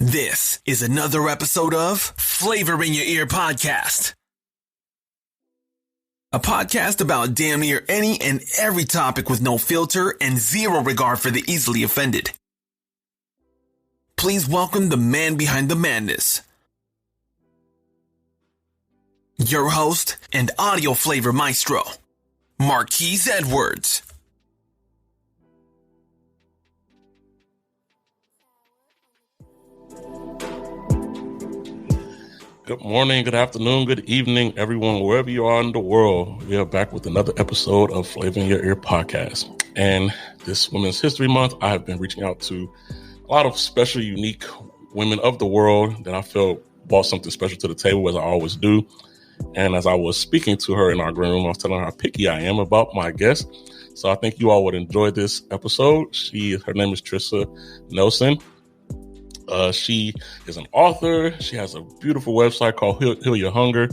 This is another episode of Flavor in Your Ear Podcast. A podcast about damn near any and every topic with no filter and zero regard for the easily offended. Please welcome the man behind the madness. Your host and audio flavor maestro, Marques Edwards. Good morning, good afternoon, good evening, everyone, wherever you are in the world. We are back with another episode of Flavor in Your Ear Podcast. And this Women's History Month, I have been reaching out to a lot of special, unique women of the world that I felt brought something special to the table, as I always do. And as I was speaking to her in our green room, I was telling her how picky I am about my guests. So I think you all would enjoy this episode. Her name is Tricia Nelson. She is an author. She has a beautiful website called Heal Your Hunger.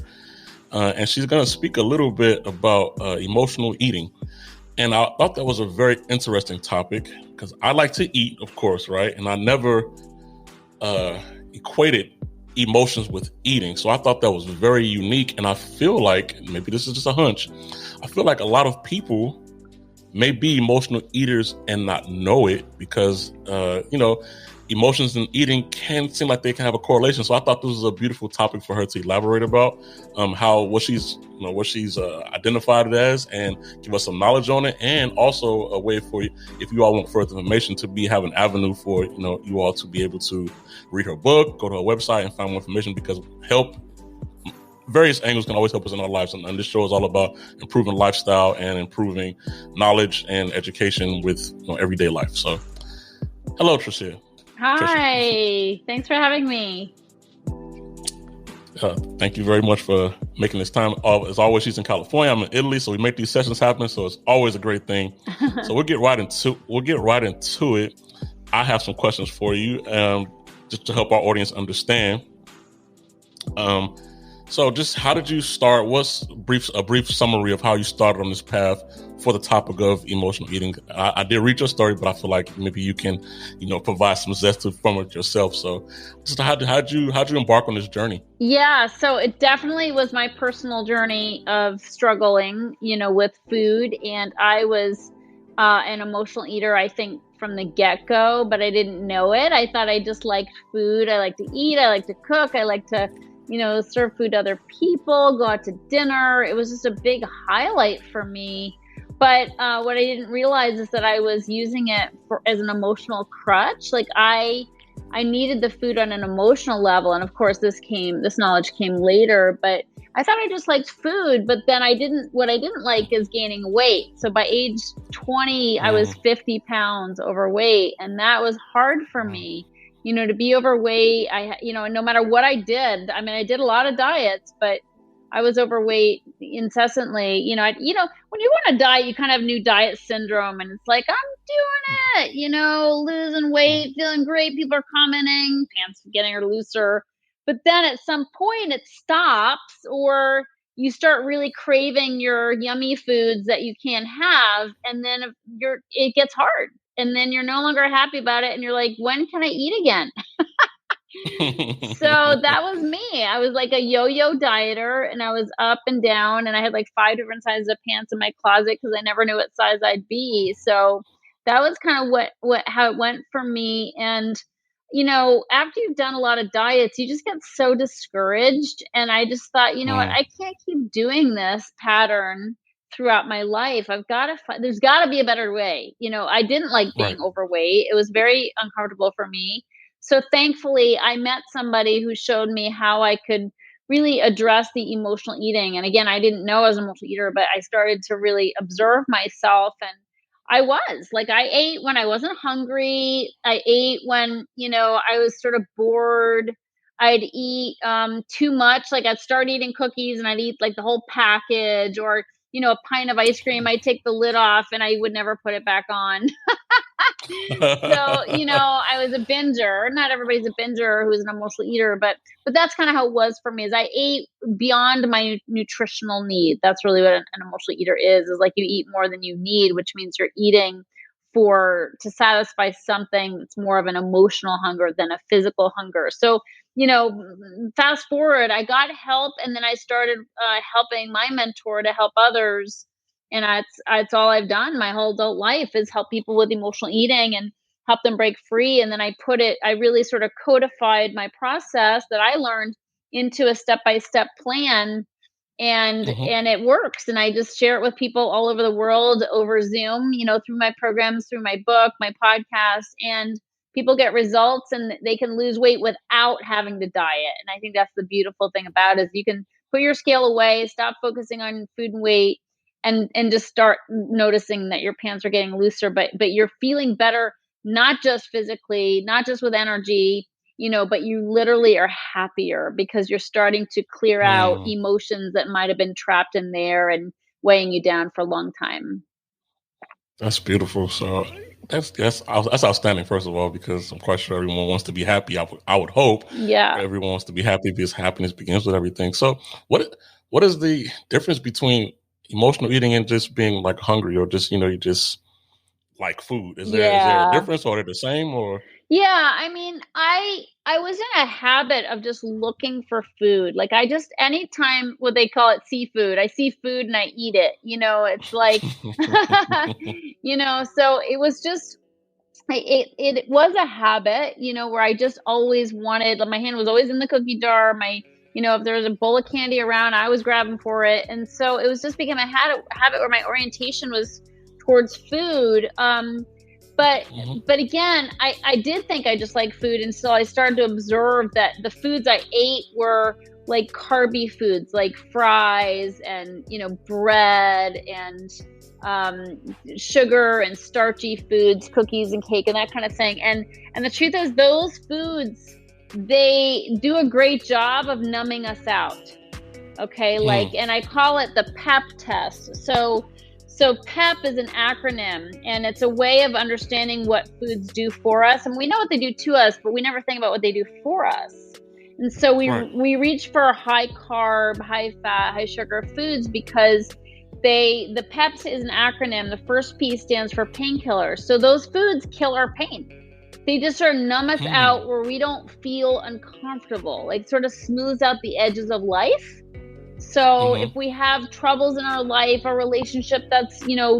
And she's going to speak a little bit about emotional eating. And I thought that was a very interesting topic because I like to eat, of course, right? And I never equated emotions with eating. So I thought that was very unique. And I feel like, maybe this is just a hunch, I feel like a lot of people may be emotional eaters and not know it because, emotions and eating can seem like they can have a correlation. So I thought this was a beautiful topic for her to elaborate about what she's identified it as and give us some knowledge on it. And also a way for you, if you all want further information, to have an avenue for, you all to be able to read her book, go to her website and find more information, because various angles can always help us in our lives. And this show is all about improving lifestyle and improving knowledge and education with everyday life. So hello, Tricia. Hi, Tricia. Thanks for having me. Thank you very much for making this time. As always, she's in California. I'm in Italy, so we make these sessions happen. So it's always a great thing. So we'll get right into it. I have some questions for you, just to help our audience understand. So just how did you start? What's a brief summary of how you started on this path for the topic of emotional eating? I did read your story, but I feel like maybe you can, provide some zest from it yourself. So just how'd you embark on this journey? Yeah, so it definitely was my personal journey of struggling, with food. And I was an emotional eater, I think, from the get-go, but I didn't know it. I thought I just liked food. I like to eat. I like to cook. I like to serve food to other people, go out to dinner. It was just a big highlight for me. But what I didn't realize is that I was using it as an emotional crutch. Like I needed the food on an emotional level. And of course, this knowledge came later, but I thought I just liked food, but then what I didn't like is gaining weight. So by age 20, I was 50 pounds overweight, and that was hard for me. To be overweight, no matter what I did, I did a lot of diets, but I was overweight incessantly. When you go on a diet, you kind of have new diet syndrome, and it's like, I'm doing it, losing weight, feeling great. People are commenting, pants getting looser. But then at some point it stops, or you start really craving your yummy foods that you can't have. And then it gets hard. And then you're no longer happy about it. And you're like, when can I eat again? So that was me. I was like a yo-yo dieter, and I was up and down, and I had like 5 different sizes of pants in my closet because I never knew what size I'd be. So that was kind of how it went for me. And, after you've done a lot of diets, you just get so discouraged. And I just thought, what, I can't keep doing this pattern throughout my life. There's got to be a better way. I didn't like being overweight. It was very uncomfortable for me. So thankfully, I met somebody who showed me how I could really address the emotional eating. And again, I didn't know I was an emotional eater, but I started to really observe myself. And I ate when I wasn't hungry. I ate when, I was sort of bored. I'd eat too much. Like I'd start eating cookies and I'd eat like the whole package, or a pint of ice cream. I'd take the lid off and I would never put it back on. So, I was a binger. Not everybody's a binger who's an emotional eater, but that's kind of how it was for me. Is I ate beyond my nutritional need. That's really what an emotional eater is like you eat more than you need, which means you're eating to satisfy something that's more of an emotional hunger than a physical hunger. So, fast forward, I got help, and then I started helping my mentor to help others. And that's all I've done my whole adult life, is help people with emotional eating and help them break free. And then I really sort of codified my process that I learned into a step-by-step plan, and it works. And I just share it with people all over the world over Zoom, through my programs, through my book, my podcast, and people get results, and they can lose weight without having to diet. And I think that's the beautiful thing about it, is you can put your scale away, stop focusing on food and weight, and just start noticing that your pants are getting looser, but you're feeling better, not just physically, not just with energy, but you literally are happier because you're starting to clear out emotions that might have been trapped in there and weighing you down for a long time. That's beautiful. So that's outstanding, first of all, because I'm quite sure everyone wants to be happy. I would hope. Yeah. Everyone wants to be happy because happiness begins with everything. So what is the difference between emotional eating and just being like hungry, or just, you just like food? Is there a difference, or are they the same, or? Yeah, I mean, I was in a habit of just looking for food. Like, anytime, what they call it, seafood, I see food and I eat it. It's like, so it was just, it was a habit, where I just always wanted, my hand was always in the cookie jar. If there was a bowl of candy around, I was grabbing for it. And so it was just became a habit where my orientation was towards food. But again, I did think I just liked food. And so I started to observe that the foods I ate were like carby foods, like fries and, bread and sugar and starchy foods, cookies and cake and that kind of thing. And the truth is, those foods, they do a great job of numbing us out. Okay. And I call it the PEP test. So PEP is an acronym, and it's a way of understanding what foods do for us. And we know what they do to us, but we never think about what they do for us. And so we reach for high carb, high fat, high sugar foods because the PEP is an acronym. The first P stands for painkillers. So those foods kill our pain. They just sort of numb us out where we don't feel uncomfortable, like sort of smooths out the edges of life. So if we have troubles in our life, a relationship that's,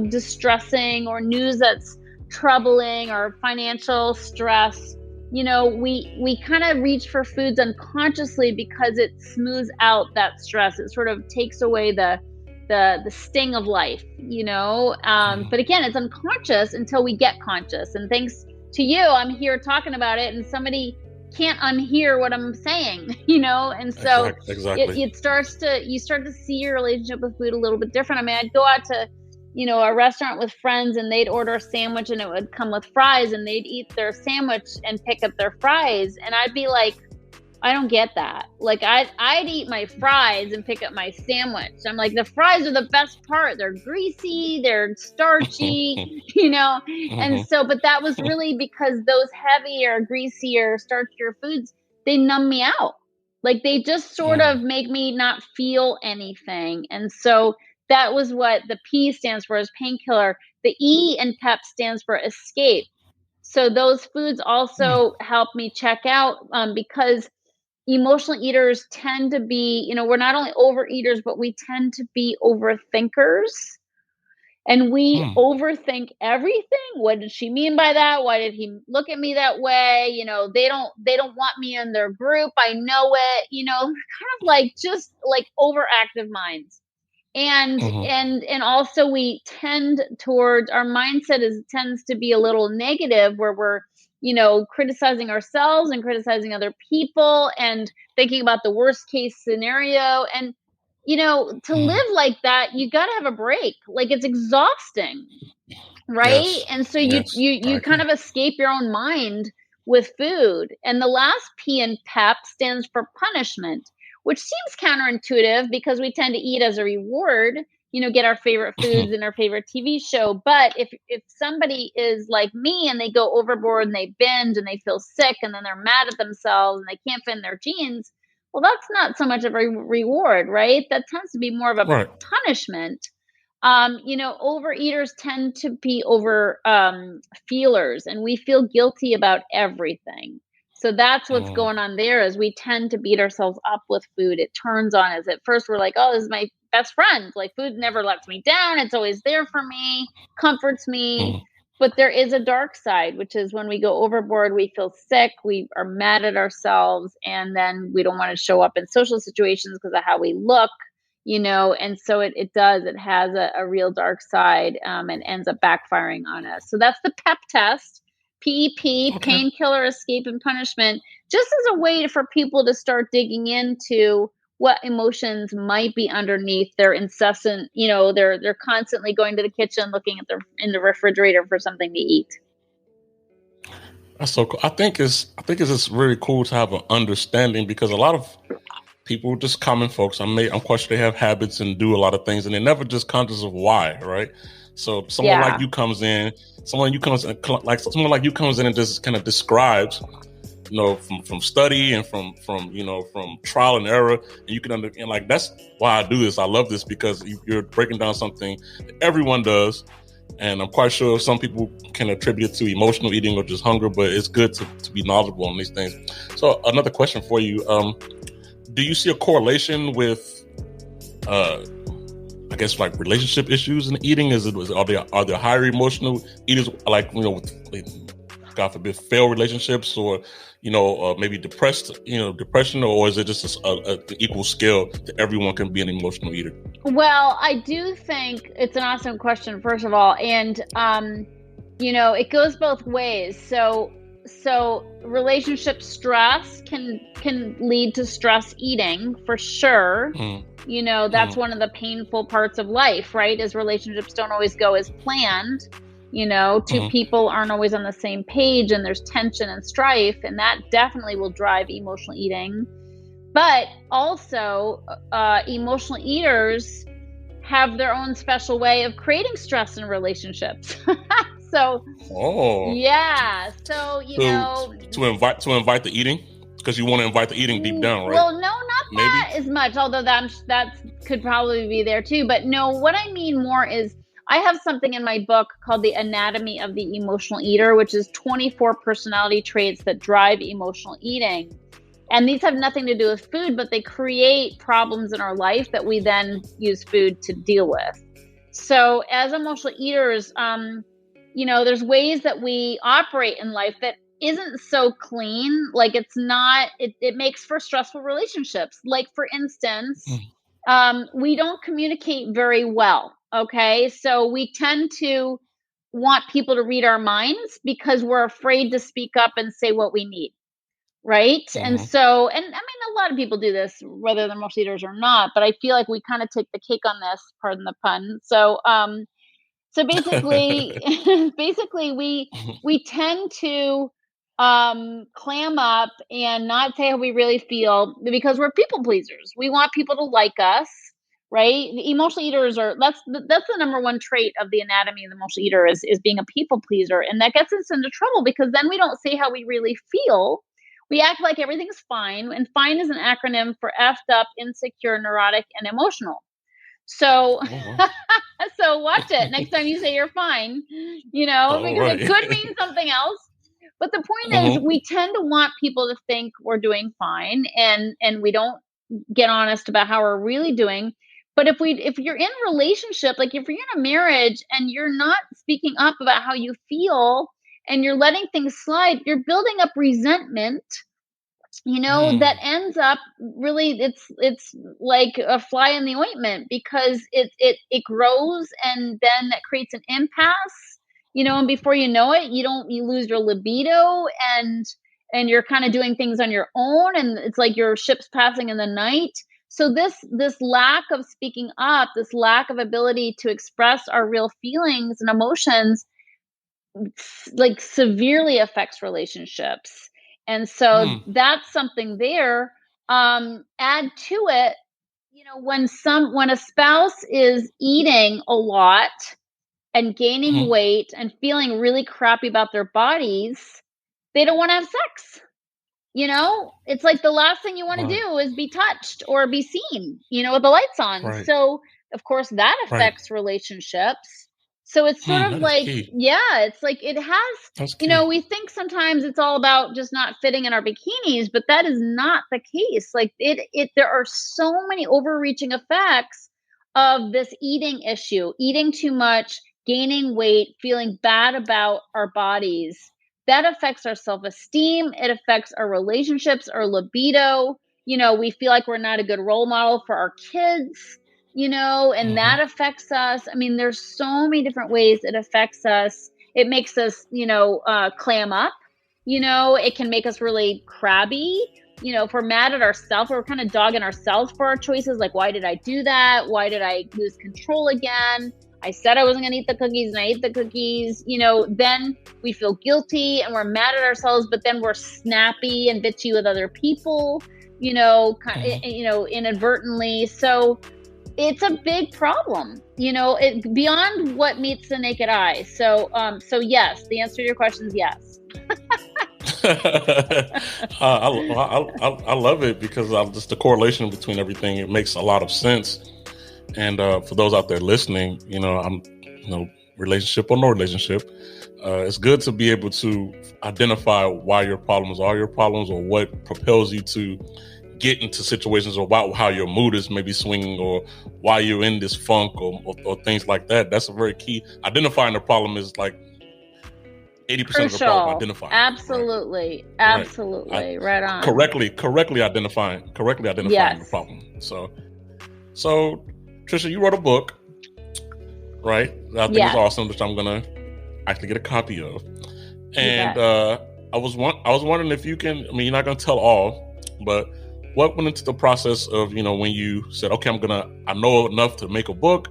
distressing, or news that's troubling, or financial stress, we kind of reach for foods unconsciously because it smooths out that stress. It sort of takes away the sting of life, but again, it's unconscious until we get conscious. And thanks to you, I'm here talking about it, and somebody can't unhear what I'm saying, and so exactly. you start to see your relationship with food a little bit different. I mean, I'd go out to, a restaurant with friends, and they'd order a sandwich and it would come with fries, and they'd eat their sandwich and pick up their fries. And I'd be like, I don't get that. Like, I'd eat my fries and pick up my sandwich. I'm like, the fries are the best part. They're greasy, they're starchy, and so, but that was really because those heavier, greasier, starchier foods, they numb me out. Like, they just sort of make me not feel anything. And so that was what the P stands for, is painkiller. The E in PEP stands for escape. So those foods also help me check out, because emotional eaters tend to be, we're not only overeaters, but we tend to be overthinkers. And we overthink everything. What did she mean by that? Why did he look at me that way? They don't want me in their group. I know it, kind of like just like overactive minds. And also we tend towards, our mindset tends to be a little negative, where we're, criticizing ourselves and criticizing other people and thinking about the worst case scenario. And, to live like that, you got to have a break. Like, it's exhausting. Right. Yes. And so you kind of escape your own mind with food. And the last P in PEP stands for punishment, which seems counterintuitive because we tend to eat as a reward, get our favorite foods and our favorite TV show. But if somebody is like me and they go overboard and they binge and they feel sick and then they're mad at themselves and they can't fit in their jeans, well, that's not so much of a reward, right? That tends to be more of a punishment. Overeaters tend to be over feelers, and we feel guilty about everything. So that's what's going on there, is we tend to beat ourselves up with food. It turns on us. At first we're like, oh, this is my best friend. Like, food never lets me down. It's always there for me, comforts me. But there is a dark side, which is when we go overboard, we feel sick, we are mad at ourselves, and then we don't want to show up in social situations because of how we look. And so it has a real dark side, and ends up backfiring on us. So that's the PEP test, PEP, painkiller, escape, and punishment, just as a way for people to start digging into what emotions might be underneath their incessant, they're constantly going to the kitchen, looking at in the refrigerator for something to eat. That's so cool. I think it's just really cool to have an understanding, because a lot of people, just common folks, I'm quite sure they have habits and do a lot of things, and they're never just conscious of why, right? So someone like you comes in and just kind of describes, from study and from trial and error, and you can understand, like, that's why I do this. I love this, because you're breaking down something that everyone does. And I'm quite sure some people can attribute it to emotional eating or just hunger, but it's good to be knowledgeable on these things. So another question for you. Do you see a correlation with, I guess, like relationship issues in eating? Are there higher emotional eaters, like, God forbid, failed relationships, or, maybe depression, or is it just an equal scale that everyone can be an emotional eater? Well, I do think it's an awesome question, first of all. And, it goes both ways. So relationship stress can lead to stress eating, for sure. That's one of the painful parts of life, right? Is relationships don't always go as planned. Two people aren't always on the same page, and there's tension and strife, and that definitely will drive emotional eating. But also, emotional eaters have their own special way of creating stress in relationships. So, yeah. So, to invite the eating, because you want to invite the eating deep down, right? Well, no, not that as much, although that could probably be there too. But no, what I mean more is, I have something in my book called The Anatomy of the Emotional Eater, which is 24 personality traits that drive emotional eating. And these have nothing to do with food, but they create problems in our life that we then use food to deal with. So as emotional eaters, there's ways that we operate in life that isn't so clean. Like, it makes for stressful relationships. Like, for instance, we don't communicate very well. Okay. So we tend to want people to read our minds because we're afraid to speak up and say what we need. Right. And so, and I mean, a lot of people do this, whether they're emotional eaters or not, but I feel like we kind of take the cake on this, pardon the pun. So, basically, we tend to clam up and not say how we really feel, because we're people pleasers. We want people to like us, right? The emotional eaters that's the number one trait of the anatomy of the emotional eater is being a people pleaser, and that gets us into trouble, because then we don't say how we really feel. We act like everything's fine, and fine is an acronym for effed up, insecure, neurotic, and emotional. So, so watch it next time you say you're fine, because it could mean something else. But the point is, we tend to want people to think we're doing fine, and we don't get honest about how we're really doing. But if you're in a relationship, like if you're in a marriage and you're not speaking up about how you feel and you're letting things slide, you're building up resentment, that ends up really, it's like a fly in the ointment, because it grows, and then that creates an impasse, and before you know it, you lose your libido, and you're kind of doing things on your own, and it's like your ship's passing in the night. So this lack of speaking up, this lack of ability to express our real feelings and emotions, like, severely affects relationships. And so that's something there. Add to it, when a spouse is eating a lot and gaining weight and feeling really crappy about their bodies, they don't want to have sex. It's like the last thing you want to do is be touched or be seen, with the lights on. Right. So of course, that Right. affects relationships. So it's sort of That is like, key. yeah, it's like it has, That's key. we think sometimes it's all about just not fitting in our bikinis, but that is not the case. Like there are so many overreaching effects of this eating issue, eating too much, gaining weight, feeling bad about our bodies. That affects our self-esteem. It affects our relationships, our libido. We feel like we're not a good role model for our kids, and that affects us. I mean, there's so many different ways it affects us. It makes us, clam up. It can make us really crabby. If we're mad at ourselves, we're kind of dogging ourselves for our choices. Like, why did I do that? Why did I lose control again? I said I wasn't going to eat the cookies and I ate the cookies. Then we feel guilty and we're mad at ourselves, but then we're snappy and bitchy with other people, inadvertently. So it's a big problem, beyond what meets the naked eye. So yes, the answer to your question is yes. I love it because just the correlation between everything, it makes a lot of sense. And for those out there listening, I'm, relationship or no relationship, it's good to be able to identify why your problems are your problems, or what propels you to get into situations, or about how your mood is maybe swinging, or why you're in this funk, or things like that. That's a very key. Identifying the problem is like 80% of the problem. Identifying. Absolutely. Right? Absolutely. Right on. Correctly identifying Yes. the problem. So Tricia, you wrote a book, right? I think it's awesome, which I'm gonna actually get a copy of. And I was wondering if you can. I mean, you're not gonna tell all, but what went into the process of when you said, okay, I know enough to make a book,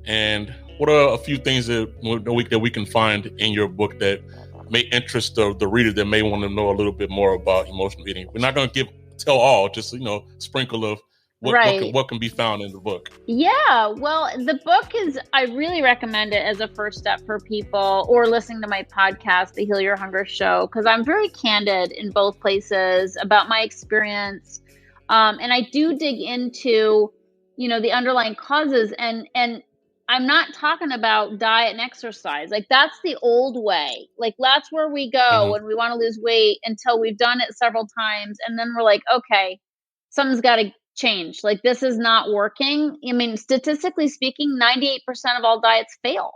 and what are a few things that we can find in your book that may interest the reader that may want to know a little bit more about emotional eating? We're not gonna tell all, just sprinkle of what can be found in the book. Yeah, well, the book I really recommend it as a first step for people, or listening to my podcast, The Heal Your Hunger Show, because I'm very candid in both places about my experience. And I do dig into, the underlying causes, and I'm not talking about diet and exercise. Like, that's the old way. Like, that's where we go when we want to lose weight, until we've done it several times. And then we're like, okay, something's got to change. Like, this is not working. I mean, statistically speaking, 98% of all diets fail.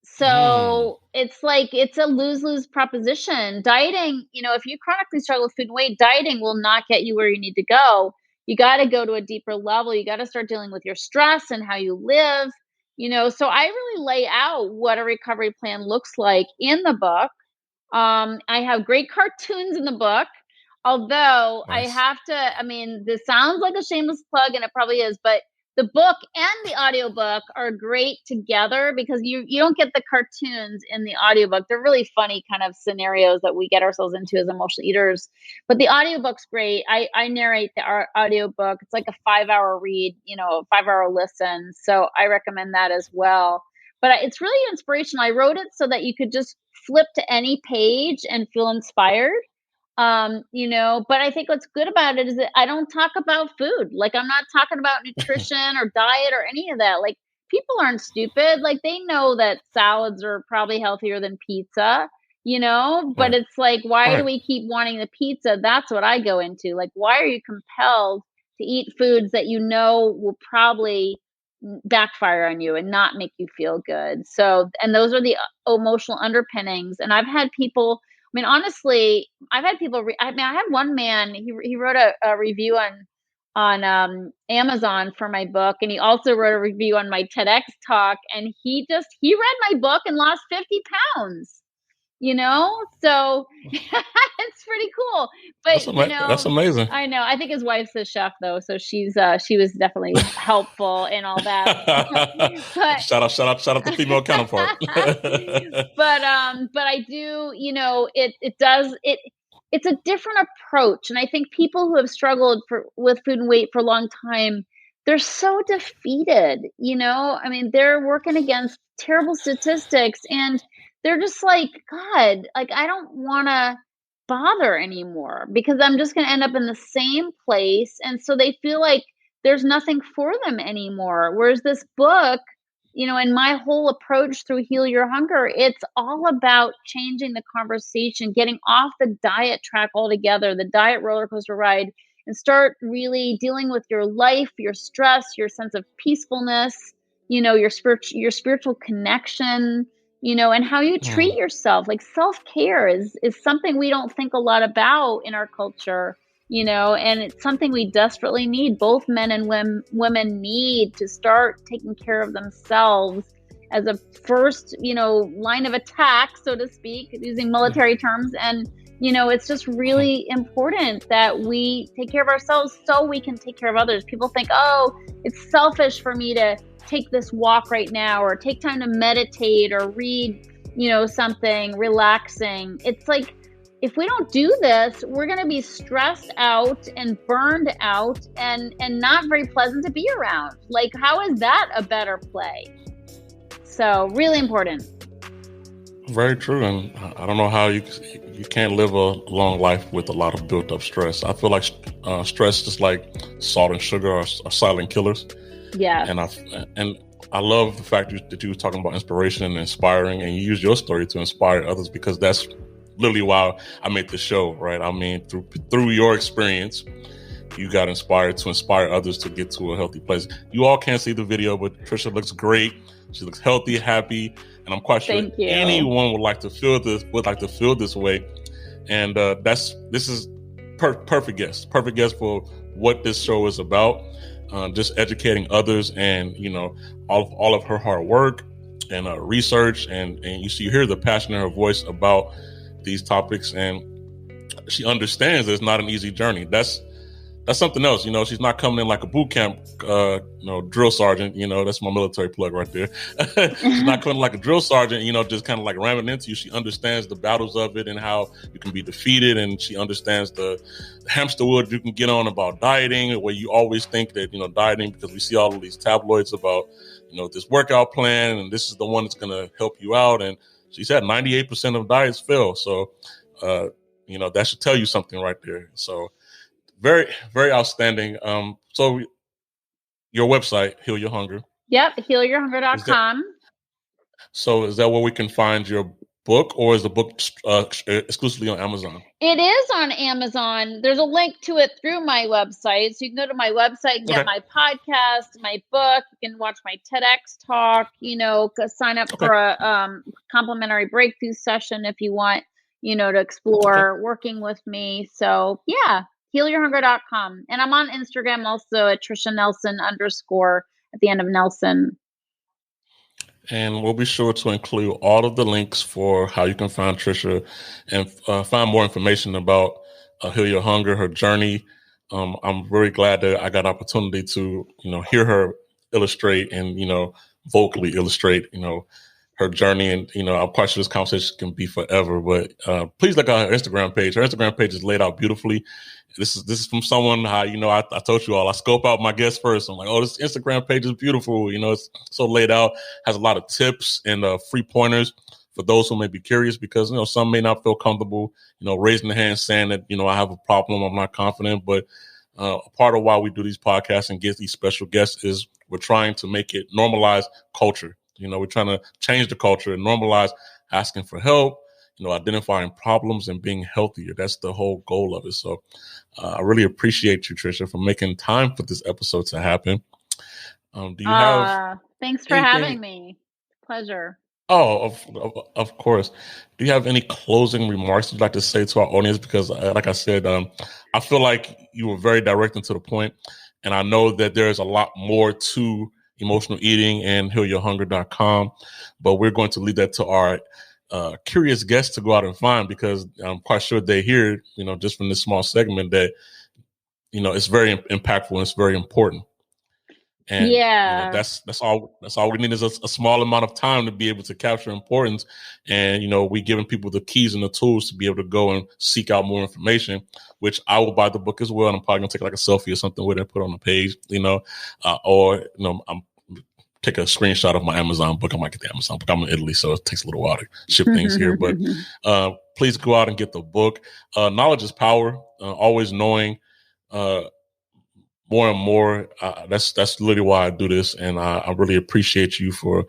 So it's like, it's a lose-lose proposition. Dieting, if you chronically struggle with food and weight, dieting will not get you where you need to go. You got to go to a deeper level. You got to start dealing with your stress and how you live, so I really lay out what a recovery plan looks like in the book. I have great cartoons in the book. Although nice. I have to, I mean, this sounds like a shameless plug, and it probably is, but the book and the audiobook are great together, because you don't get the cartoons in the audiobook. They're really funny kind of scenarios that we get ourselves into as emotional eaters. But the audiobook's great. I narrate the audiobook. It's like a 5-hour read, a 5-hour listen. So I recommend that as well. But it's really inspirational. I wrote it so that you could just flip to any page and feel inspired. But I think what's good about it is that I don't talk about food. Like, I'm not talking about nutrition or diet or any of that. Like, people aren't stupid. Like, they know that salads are probably healthier than pizza, but it's like, why do we keep wanting the pizza? That's what I go into. Like, why are you compelled to eat foods that will probably backfire on you and not make you feel good? So, and those are the emotional underpinnings. And I've had people, I mean, honestly, I've had people, I had one man, he wrote a review on Amazon for my book. And he also wrote a review on my Tedx talk. And he read my book and lost 50 pounds, so it's pretty cool. But, that's amazing. I know. I think his wife's a chef, though. So she was definitely helpful in all that. But, shout out the female counterpart. but I do, it's a different approach. And I think people who have struggled with food and weight for a long time, they're so defeated, I mean, they're working against terrible statistics, and they're just like, God, like, I don't want to bother anymore, because I'm just going to end up in the same place. And so they feel like there's nothing for them anymore. Whereas this book, and my whole approach through Heal Your Hunger, it's all about changing the conversation, getting off the diet track altogether, the diet roller coaster ride, and start really dealing with your life, your stress, your sense of peacefulness, your spiritual connection, and how you treat yourself. Like self-care is something we don't think a lot about in our culture, and it's something we desperately need. Both men and women need to start taking care of themselves as a first, line of attack, so to speak, using military terms. And, it's just really important that we take care of ourselves so we can take care of others. People think, oh, it's selfish for me to take this walk right now, or take time to meditate or read, something relaxing. It's like, if we don't do this, we're going to be stressed out and burned out and not very pleasant to be around. Like, how is that a better play? So really important. Very true. And I don't know how you can't live a long life with a lot of built up stress. I feel like stress, just like salt and sugar, are silent killers. Yeah. And I love the fact that you were talking about inspiration and inspiring, and you use your story to inspire others, because that's literally why I made the show, right? I mean, through your experience, you got inspired to inspire others to get to a healthy place. You all can't see the video, but Tricia looks great. She looks healthy, happy, and I'm quite sure anyone would like to feel this way. And this is perfect guest for what this show is about. Just educating others, and all of her hard work and research, and you hear the passion in her voice about these topics, and she understands that it's not an easy journey. That's something else. She's not coming in like a boot camp, drill sergeant. That's my military plug right there. She's not coming like a drill sergeant, just kind of like ramming into you. She understands the battles of it and how you can be defeated. And she understands the hamster wheel you can get on about dieting, where you always think that, dieting, because we see all of these tabloids about, this workout plan, and this is the one that's going to help you out. And she said 98% of diets fail. So, that should tell you something right there. So, very, very outstanding. So your website, Heal Your Hunger. Yep, healyourhunger.com. So is that where we can find your book, or is the book exclusively on Amazon? It is on Amazon. There's a link to it through my website. So you can go to my website and get my podcast, my book. You can watch my Tedx talk, sign up for a complimentary breakthrough session if you want, to explore working with me. So yeah. healyourhunger.com. And I'm on Instagram also at Tricia Nelson _ at the end of Nelson. And we'll be sure to include all of the links for how you can find Tricia and find more information about Heal Your Hunger, her journey. I'm very glad that I got an opportunity to, hear her illustrate and, vocally illustrate, her journey. And, I'm quite sure this conversation can be forever, but please look at her Instagram page. Her Instagram page is laid out beautifully. This is from someone, I told you all, I scope out my guests first. I'm like, oh, this Instagram page is beautiful. It's so laid out, has a lot of tips and free pointers for those who may be curious, because, some may not feel comfortable, raising their hand saying that, I have a problem, I'm not confident. But a part of why we do these podcasts and get these special guests is we're trying to make it normalize culture. We're trying to change the culture and normalize asking for help, identifying problems and being healthier. That's the whole goal of it. So I really appreciate you, Tricia, for making time for this episode to happen. Do you have? Thanks for having me. Pleasure. Oh, of course. Do you have any closing remarks you'd like to say to our audience? Because like I said, I feel like you were very direct and to the point. And I know that there's a lot more to emotional eating and healyourhunger.com, but we're going to leave that to our curious guests to go out and find, because I'm quite sure they hear, just from this small segment that, it's very impactful and it's very important. And that's all we need is a small amount of time to be able to capture importance. And, we giving people the keys and the tools to be able to go and seek out more information, which I will buy the book as well. And I'm probably gonna take like a selfie or something with it, put on the page, I'm take a screenshot of my Amazon book. I might get the Amazon book. I'm in Italy, so it takes a little while to ship things here, but please go out and get the book. Knowledge is power. Always knowing, more and more. That's literally why I do this. And I really appreciate you for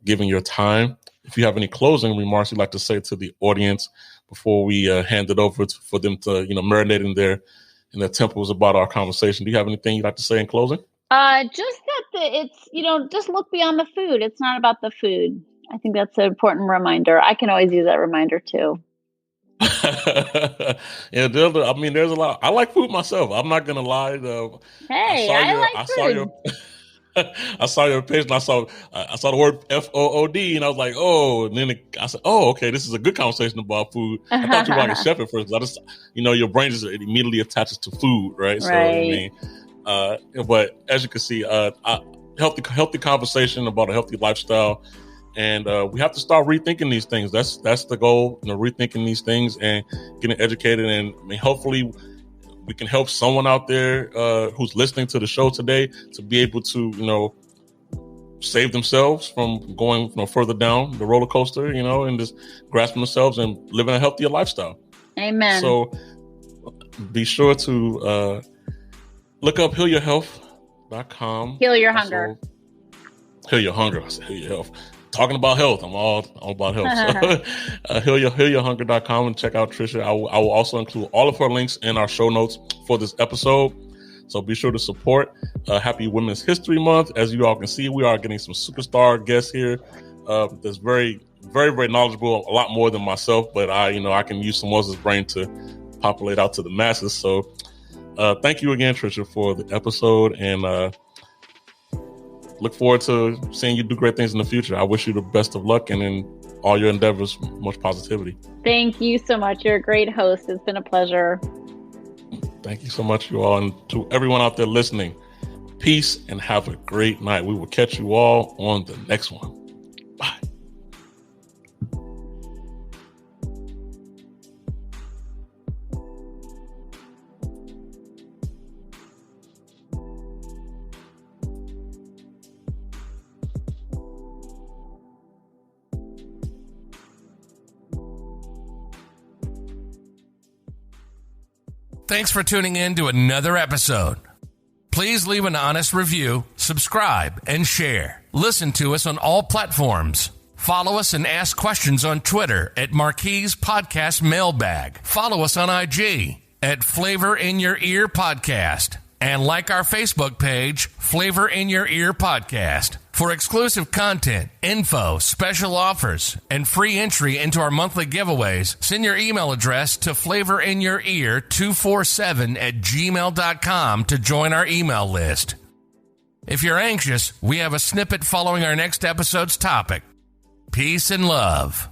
giving your time. If you have any closing remarks you'd like to say to the audience before we hand it over for them to, marinate in their temples about our conversation, do you have anything you'd like to say in closing? Just that it's, just look beyond the food. It's not about the food. I think that's an important reminder. I can always use that reminder too. Yeah, there's a lot. I like food myself. I'm not gonna lie. I like food. I saw your page and I saw the word FOOD and I was like, oh, and then I said, oh, okay, this is a good conversation about food. I thought you were like a chef at first. I just, your brain just immediately attaches to food, right? Right. So but as you can see, healthy conversation about a healthy lifestyle. And we have to start rethinking these things. That's the goal, rethinking these things and getting educated. And hopefully we can help someone out there who's listening to the show today to be able to, save themselves from going further down the roller coaster, and just grasping themselves and living a healthier lifestyle. Amen. So be sure to look up healyourhealth.com. Heal your hunger. Heal your hunger. I said heal your health. Talking about health. I'm all about health. So, healyourhunger.com and check out Tricia. I will also include all of her links in our show notes for this episode. So be sure to support Happy Women's History Month. As you all can see, we are getting some superstar guests here. That's very, very, very knowledgeable, a lot more than myself, but I can use someone else's brain to populate out to the masses. So thank you again, Tricia, for the episode, and look forward to seeing you do great things in the future. I wish you the best of luck and in all your endeavors, much positivity. Thank you so much. You're a great host. It's been a pleasure. Thank you so much, you all. And to everyone out there listening, peace and have a great night. We will catch you all on the next one. Bye. Thanks for tuning in to another episode. Please leave an honest review, subscribe, and share. Listen to us on all platforms. Follow us and ask questions on Twitter at Marques Podcast Mailbag. Follow us on IG at Flavor in Your Ear Podcast. And like our Facebook page, Flavor in Your Ear Podcast. For exclusive content, info, special offers, and free entry into our monthly giveaways, send your email address to flavorinyourear247@gmail.com to join our email list. If you're anxious, we have a snippet following our next episode's topic. Peace and love.